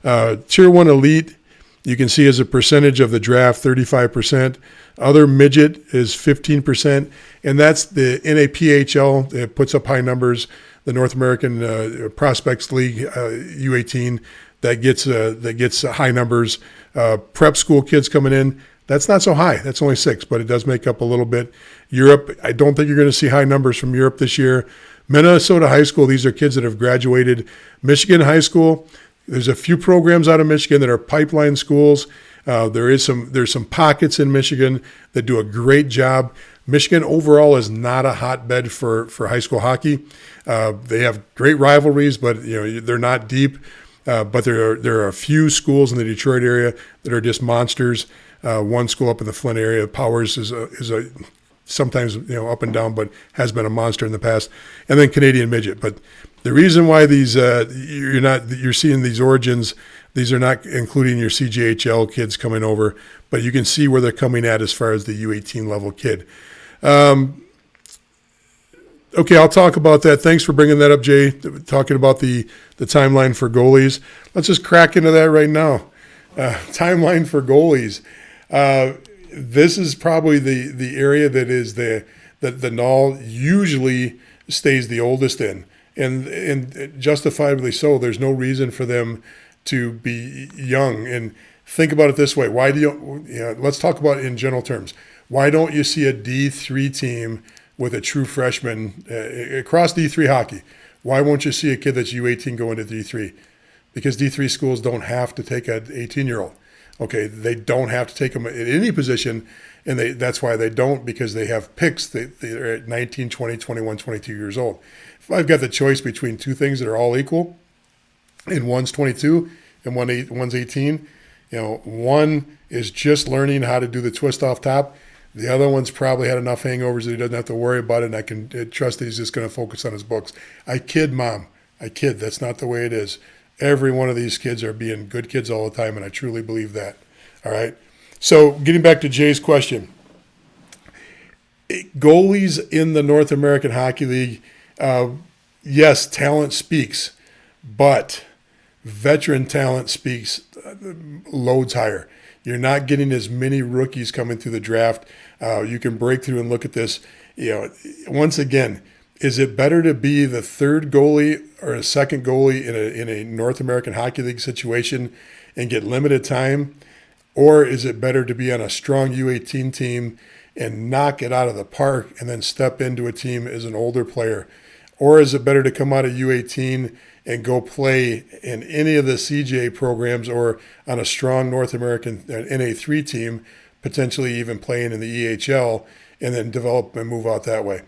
S1: Tier 1 Elite, you can see as a percentage of the draft, 35%. Other midget is 15%. And that's the NAPHL. It puts up high numbers. The North American Prospects League, U18, that gets high numbers. Prep school kids coming in, that's not so high. That's only 6, but it does make up a little bit. Europe, I don't think you're going to see high numbers from Europe this year. Minnesota High School, these are kids that have graduated. Michigan High School, there's a few programs out of Michigan that are pipeline schools. There's some pockets in Michigan that do a great job. Michigan overall is not a hotbed for high school hockey. They have great rivalries, but they're not deep. But there are a few schools in the Detroit area that are just monsters. One school up in the Flint area, Powers, is a sometimes up and down, but has been a monster in the past. And then Canadian Midget. But the reason why these you're seeing these Origins, these are not including your CJHL kids coming over, but you can see where they're coming at as far as the U18 level kid. Okay, I'll talk about that. Thanks for bringing that up, Jay, talking about the timeline for goalies. Let's just crack into that right now. Timeline for goalies. This is probably the area that is the Null usually stays the oldest in, and justifiably so. There's no reason for them to be young. And think about it this way: why do you? Let's talk about it in general terms. Why don't you see a D3 team with a true freshman across D3 hockey? Why won't you see a kid that's U18 go into D3? Because D3 schools don't have to take an 18-year-old. Okay, they don't have to take them at any position, and that's why they don't, because they have picks. They're at 19, 20, 21, 22 years old. If I've got the choice between two things that are all equal, and one's 22 and one's 18, one is just learning how to do the twist off top. The other one's probably had enough hangovers that he doesn't have to worry about it, and I can trust that he's just going to focus on his books. I kid, Mom. I kid. That's not the way it is. Every one of these kids are being good kids all the time, and I truly believe that. All right? So getting back to Jay's question, goalies in the North American Hockey League, yes, talent speaks. but veteran talent speaks loads higher. You're not getting as many rookies coming through the draft. You can break through and look at this. Once again, is it better to be the third goalie or a second goalie in a North American Hockey League situation and get limited time? Or is it better to be on a strong U18 team and knock it out of the park and then step into a team as an older player? Or is it better to come out of U18 and go play in any of the CJ programs or on a strong North American NA3 team, potentially even playing in the EHL, and then develop and move out that way?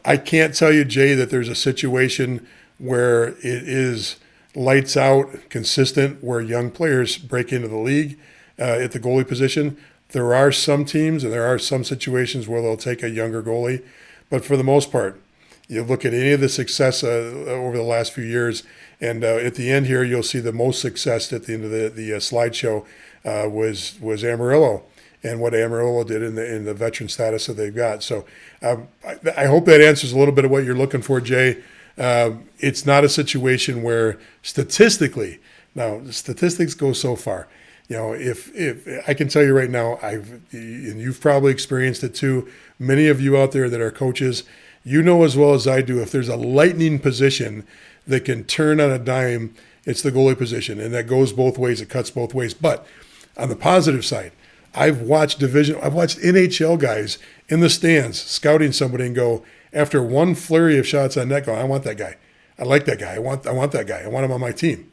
S1: I can't tell you, Jay, that there's a situation where it is lights out, consistent, where young players break into the league at the goalie position. There are some teams and there are some situations where they'll take a younger goalie, but for the most part, you look at any of the success over the last few years, and at the end here, you'll see the most success at the end of the slideshow was Amarillo and what Amarillo did in the veteran status that they've got. So I hope that answers a little bit of what you're looking for, Jay. It's not a situation where statistically, now the statistics go so far. If I can tell you right now, and you've probably experienced it too, many of you out there that are coaches, you know as well as I do, if there's a lightning position that can turn on a dime, it's the goalie position. And that goes both ways. It cuts both ways. But on the positive side, I've watched NHL guys in the stands scouting somebody and go, after one flurry of shots on net, go, I want that guy. I like that guy. I want that guy. I want him on my team.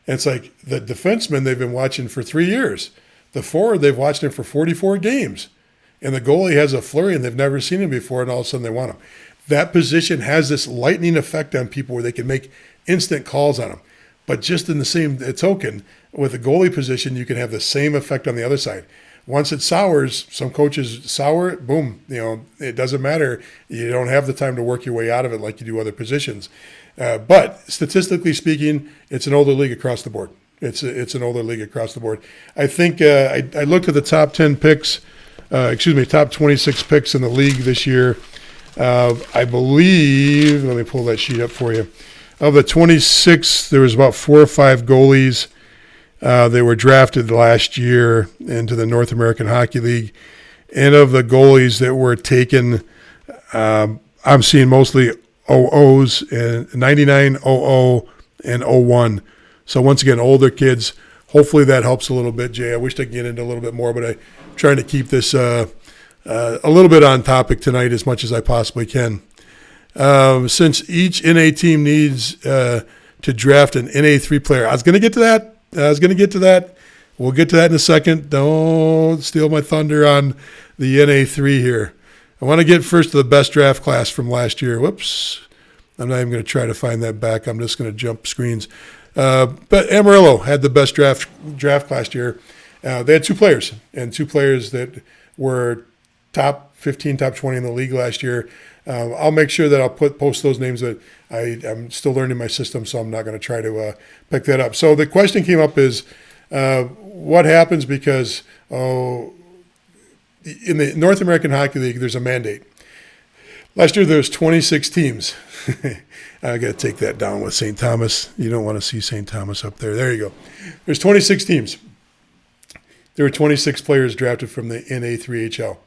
S1: And it's like the defenseman they've been watching for 3 years. The forward, they've watched him for 44 games. And the goalie has a flurry and they've never seen him before, and all of a sudden they want him. That position has this lightning effect on people where they can make instant calls on them. But just in the same token, with the goalie position, you can have the same effect on the other side. Once it sours, some coaches sour it, boom, it doesn't matter. You don't have the time to work your way out of it like you do other positions. But statistically speaking, it's an older league across the board. It's an older league across the board. I think I looked at the top 10 picks, top 26 picks in the league this year. I believe, let me pull that sheet up for you. Of the 26, there was about 4 or 5 goalies. They were drafted last year into the North American Hockey League. And of the goalies that were taken, I'm seeing mostly 00s, and 99, 00, and 01. So once again, older kids. Hopefully that helps a little bit, Jay. I wish I could get into a little bit more, but I'm trying to keep this a little bit on topic tonight as much as I possibly can. Since each NA team needs to draft an NA3 player. I was going to get to that. We'll get to that in a second. Don't steal my thunder on the NA3 here. I want to get first to the best draft class from last year. Whoops. I'm not even going to try to find that back. I'm just going to jump screens. But Amarillo had the best draft last year. They had 2 players, and 2 players that were top 15, top 20 in the league last year. I'll make sure that I'll post those names. That I'm still learning my system, so I'm not going to try to pick that up. So the question came up is, what happens because in the North American Hockey League, there's a mandate. Last year, there was 26 teams. I got to take that down with St. Thomas. You don't want to see St. Thomas up there. There you go. There's 26 teams. There were 26 players drafted from the NA3HL.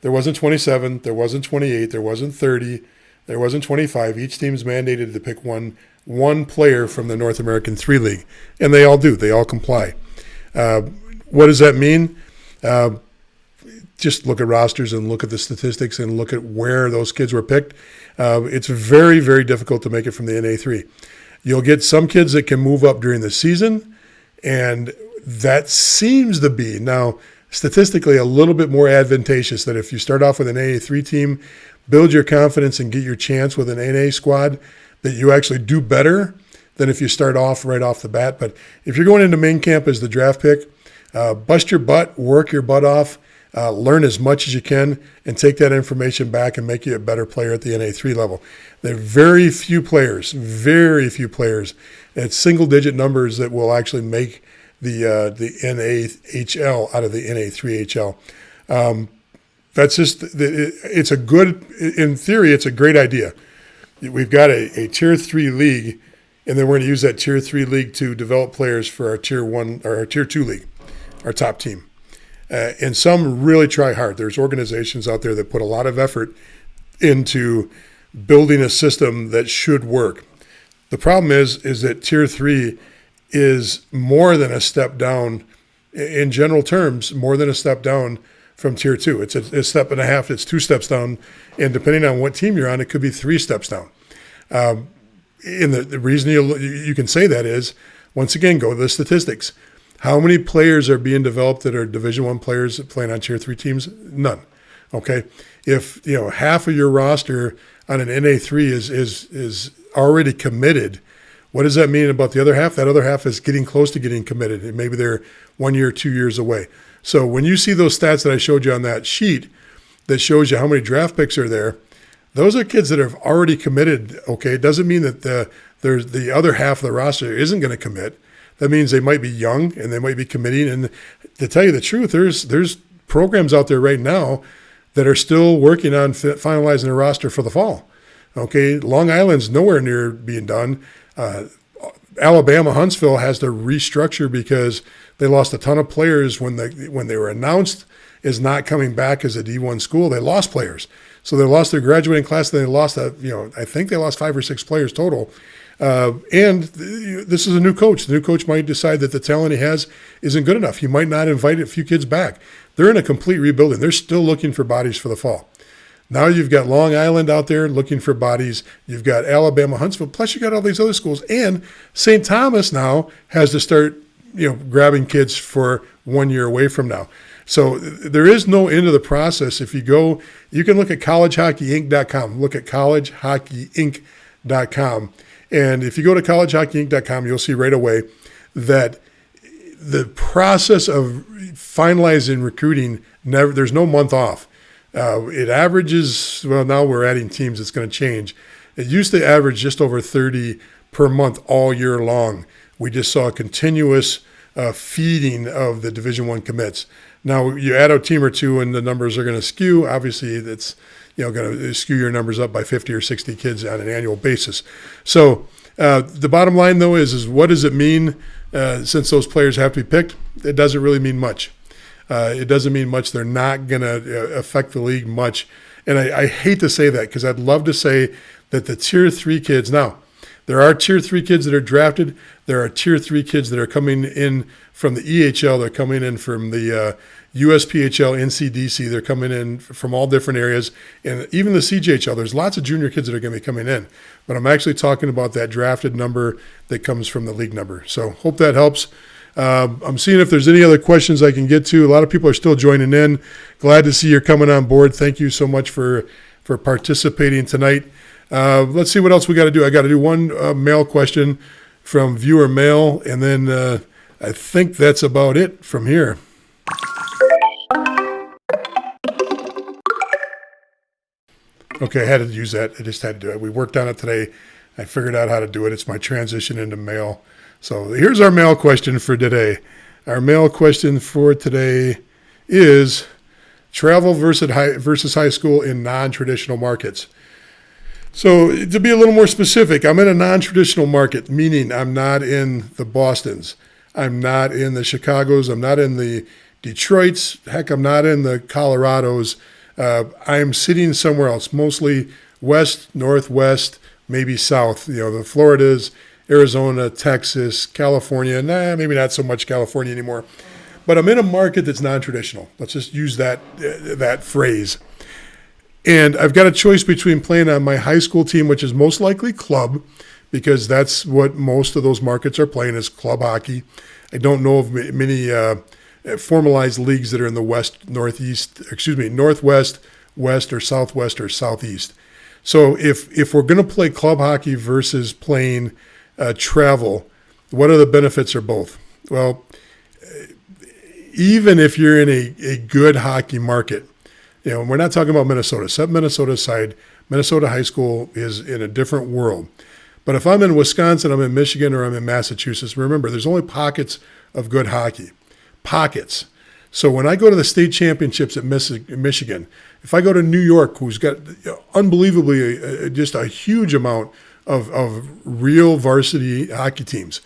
S1: There wasn't 27. There wasn't 28. There wasn't 30. There wasn't 25. Each team's mandated to pick one player from the North American 3 League, and they all do. They all comply. What does that mean? Just look at rosters and look at the statistics and look at where those kids were picked. It's very, very difficult to make it from the NA3. You'll get some kids that can move up during the season, and that seems to be, now, statistically a little bit more advantageous that if you start off with an NA3 team, build your confidence and get your chance with an NA squad, that you actually do better than if you start off right off the bat. But if you're going into main camp as the draft pick, bust your butt, work your butt off, learn as much as you can, and take that information back and make you a better player at the NA3 level. There are very few players at single-digit numbers that will actually make the NAHL out of the NA3HL. That's just, it's a good, in theory, it's a great idea. We've got a Tier 3 league and then we're going to use that Tier 3 league to develop players for our Tier 1 or our Tier 2 league, our top team. And some really try hard. There's organizations out there that put a lot of effort into building a system that should work. The problem is that Tier 3 is more than a step down, in general terms, more than a step down from Tier 2. It's a step and a half, it's 2 steps down, and depending on what team you're on, it could be 3 steps down. And the reason you can say that is, once again, go to the statistics. How many players are being developed that are Division I players playing on Tier 3 teams? None. Okay, if half of your roster on an NA3 is already committed, what does that mean about the other half? That other half is getting close to getting committed, and maybe they're 1 year, 2 years away. So when you see those stats that I showed you on that sheet that shows you how many draft picks are there, those are kids that have already committed. Okay, it doesn't mean that the other half of the roster isn't going to commit. That means they might be young and they might be committing. And to tell you the truth, there's programs out there right now that are still working on finalizing a roster for the fall. Okay, Long Island's nowhere near being done. Alabama, Huntsville has to restructure because they lost a ton of players when they were announced as not coming back as a D1 school. They lost players. So they lost their graduating class. They lost I think they lost 5 or 6 players total. And this is a new coach. The new coach might decide that the talent he has isn't good enough. He might not invite a few kids back. They're in a complete rebuilding. They're still looking for bodies for the fall. Now you've got Long Island out there looking for bodies. You've got Alabama, Huntsville, plus you got all these other schools. And St. Thomas now has to start, grabbing kids for 1 year away from now. So there is no end to the process. If you go, you can look at collegehockeyinc.com. Look at collegehockeyinc.com. And if you go to collegehockeyinc.com, you'll see right away that the process of finalizing recruiting, there's no month off. It averages, well, now we're adding teams, it's going to change. It used to average just over 30 per month all year long. We just saw a continuous feeding of the Division I commits. Now, you add a team or two and the numbers are going to skew. Obviously, it's going to skew your numbers up by 50 or 60 kids on an annual basis. So the bottom line, though, is what does it mean since those players have to be picked? It doesn't really mean much. It doesn't mean much. They're not going to affect the league much. And I hate to say that because I'd love to say that the Tier 3 kids – now, there are Tier 3 kids that are drafted. There are Tier 3 kids that are coming in from the EHL. They're coming in from the USPHL, NCDC. They're coming in from all different areas. And even the CJHL, there's lots of junior kids that are going to be coming in. But I'm actually talking about that drafted number that comes from the league number. So hope that helps. I'm seeing if there's any other questions I can get to. A lot of people are still joining in. Glad to see you're coming on board. Thank you so much for participating tonight. Let's see what else we got to do. I got to do one mail question from viewer mail, and then I think that's about it from here. Okay, I had to use that. I just had to do it. We worked on it today. I figured out how to do it. It's my transition into mail. So here's our mail question for today. Our mail question for today is travel versus high school in non-traditional markets. So to be a little more specific, I'm in a non-traditional market, meaning I'm not in the Bostons. I'm not in the Chicagos. I'm not in the Detroits. Heck, I'm not in the Colorados. I'm sitting somewhere else, mostly west, northwest, maybe south. The Floridas, Arizona, Texas, California. Maybe not so much California anymore. But I'm in a market that's non-traditional. Let's just use that phrase. And I've got a choice between playing on my high school team, which is most likely club, because that's what most of those markets are playing is club hockey. I don't know of many formalized leagues that are in the northwest, west, or southwest, or southeast. So if we're going to play club hockey versus playing travel, what are the benefits of both? Well, even if you're in a good hockey market, we're not talking about Minnesota. Set Minnesota aside. Minnesota high school is in a different world. But if I'm in Wisconsin, I'm in Michigan, or I'm in Massachusetts, remember, there's only pockets of good hockey. Pockets. So when I go to the state championships at Michigan, if I go to New York, who's got unbelievably just a huge amount of real varsity hockey teams.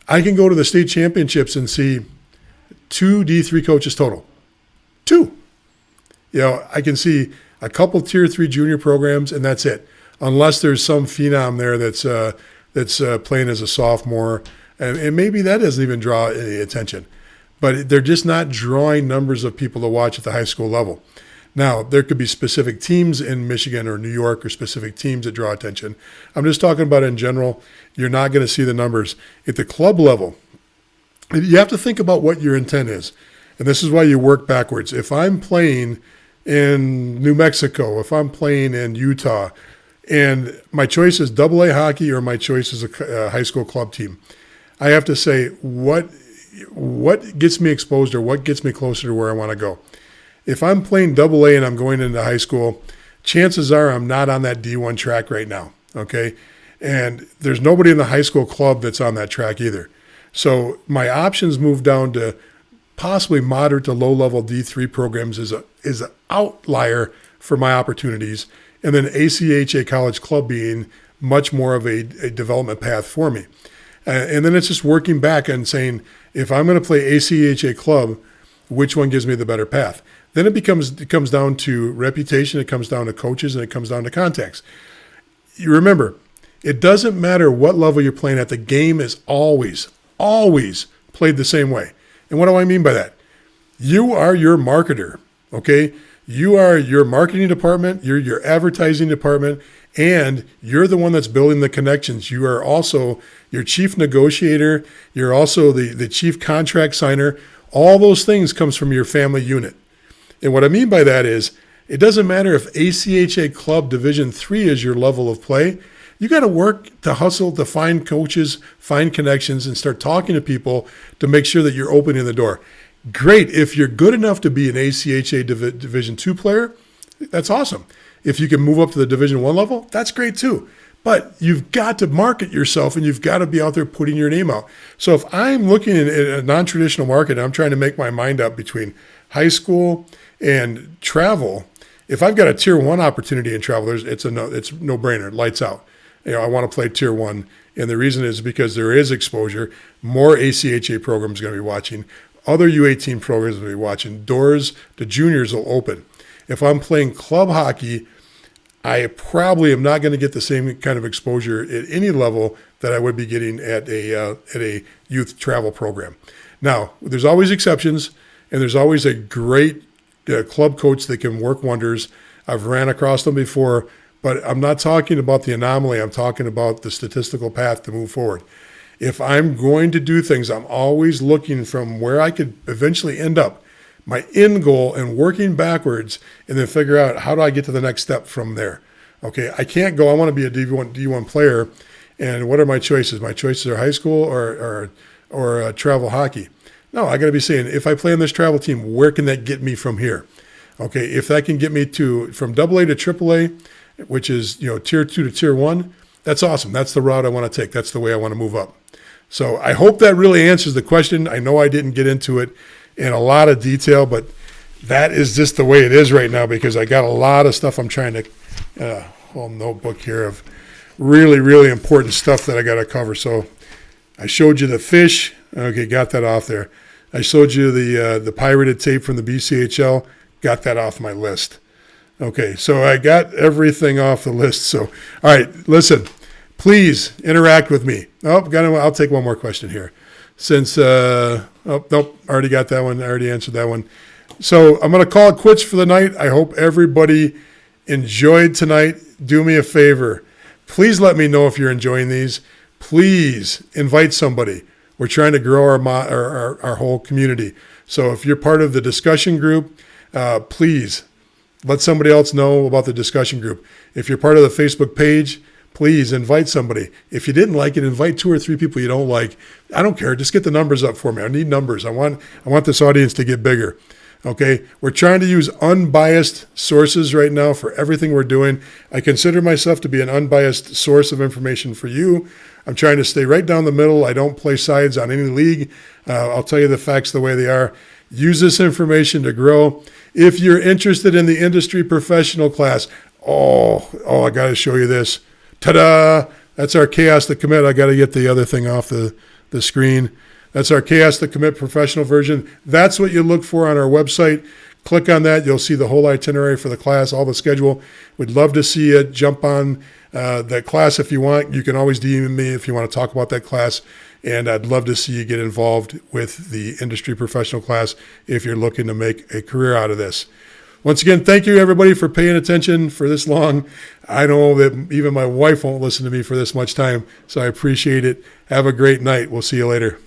S1: I can go to the state championships and see 2 D3 coaches total. 2. I can see a couple Tier 3 junior programs, and that's it. Unless there's some phenom there that's playing as a sophomore, and maybe that doesn't even draw any attention. But they're just not drawing numbers of people to watch at the high school level. Now, there could be specific teams in Michigan or New York or specific teams that draw attention. I'm just talking about in general. You're not going to see the numbers. At the club level, you have to think about what your intent is. And this is why you work backwards. If I'm playing in New Mexico, if I'm playing in Utah, and my choice is AA hockey or my choice is a high school club team, I have to say what gets me exposed or what gets me closer to where I want to go. If I'm playing AA and I'm going into high school, chances are I'm not on that D1 track right now, okay? And there's nobody in the high school club that's on that track either. So my options move down to possibly moderate to low-level D3 programs is an outlier for my opportunities, and then ACHA College Club being much more of a development path for me. And then it's just working back and saying, if I'm going to play ACHA Club, which one gives me the better path? Then it comes down to reputation, it comes down to coaches, and it comes down to contacts. You remember, it doesn't matter what level you're playing at. The game is always played the same way. And what do I mean by that? You are your marketer, okay? You are your marketing department, you're your advertising department, and you're the one that's building the connections. You are also your chief negotiator. You're also the chief contract signer. All those things comes from your family unit. And what I mean by that is it doesn't matter if ACHA Club Division III is your level of play. You got to work to hustle, to find coaches, find connections, and start talking to people to make sure that you're opening the door. Great. If you're good enough to be an ACHA Division II player, that's awesome. If you can move up to the Division I level, that's great too. But you've got to market yourself and you've got to be out there putting your name out. So if I'm looking at a non-traditional market and I'm trying to make my mind up between high school and travel, if I've got a Tier 1 opportunity in travel, it's no-brainer, lights out. I want to play Tier 1, and the reason is because there is exposure. More ACHA programs are going to be watching. Other U18 programs will be watching. Doors to juniors will open. If I'm playing club hockey, I probably am not going to get the same kind of exposure at any level that I would be getting at a youth travel program. Now, there's always exceptions, and there's always a great club coach that can work wonders. I've ran across them before, but I'm not talking about the anomaly. I'm talking about the statistical path to move forward. If I'm going to do things, I'm always looking from where I could eventually end up, my end goal, and working backwards, and then figure out how do I get to the next step from there. Okay, I can't go, I want to be a D1 player, and what are my choices? My choices are high school or travel hockey. No, I got to be saying, if I play on this travel team, where can that get me from here? Okay, if that can get me from AA to AAA, which is Tier 2 to Tier 1, that's awesome. That's the route I want to take. That's the way I want to move up. So I hope that really answers the question. I know I didn't get into it in a lot of detail, but that is just the way it is right now because I got a lot of stuff I'm trying to, whole notebook here of really, really important stuff that I got to cover. So I showed you the fish. Okay, got that off there. I showed you the pirated tape from the BCHL. Got that off my list. Okay, so I got everything off the list. So, all right, listen, please interact with me. I'll take one more question here. Since, already got that one. I already answered that one. So I'm going to call it quits for the night. I hope everybody enjoyed tonight. Do me a favor. Please let me know if you're enjoying these. Please invite somebody. We're trying to grow our whole community. So if you're part of the discussion group, please let somebody else know about the discussion group. If you're part of the Facebook page, please invite somebody. If you didn't like it, invite 2 or 3 people you don't like. I don't care. Just get the numbers up for me. I need numbers. I want this audience to get bigger. Okay? We're trying to use unbiased sources right now for everything we're doing. I consider myself to be an unbiased source of information for you. I'm trying to stay right down the middle. I don't play sides on any league. I'll tell you the facts the way they are. Use this information to grow. If you're interested in the industry professional class, I got to show you this. Ta-da! That's our Chaos the Commit. I got to get the other thing off the screen. That's our Chaos the Commit professional version. That's what you look for on our website. Click on that. You'll see the whole itinerary for the class, all the schedule. We'd love to see you jump on that class if you want. You can always DM me if you want to talk about that class. And I'd love to see you get involved with the industry professional class if you're looking to make a career out of this. Once again, thank you, everybody, for paying attention for this long. I know that even my wife won't listen to me for this much time, so I appreciate it. Have a great night. We'll see you later.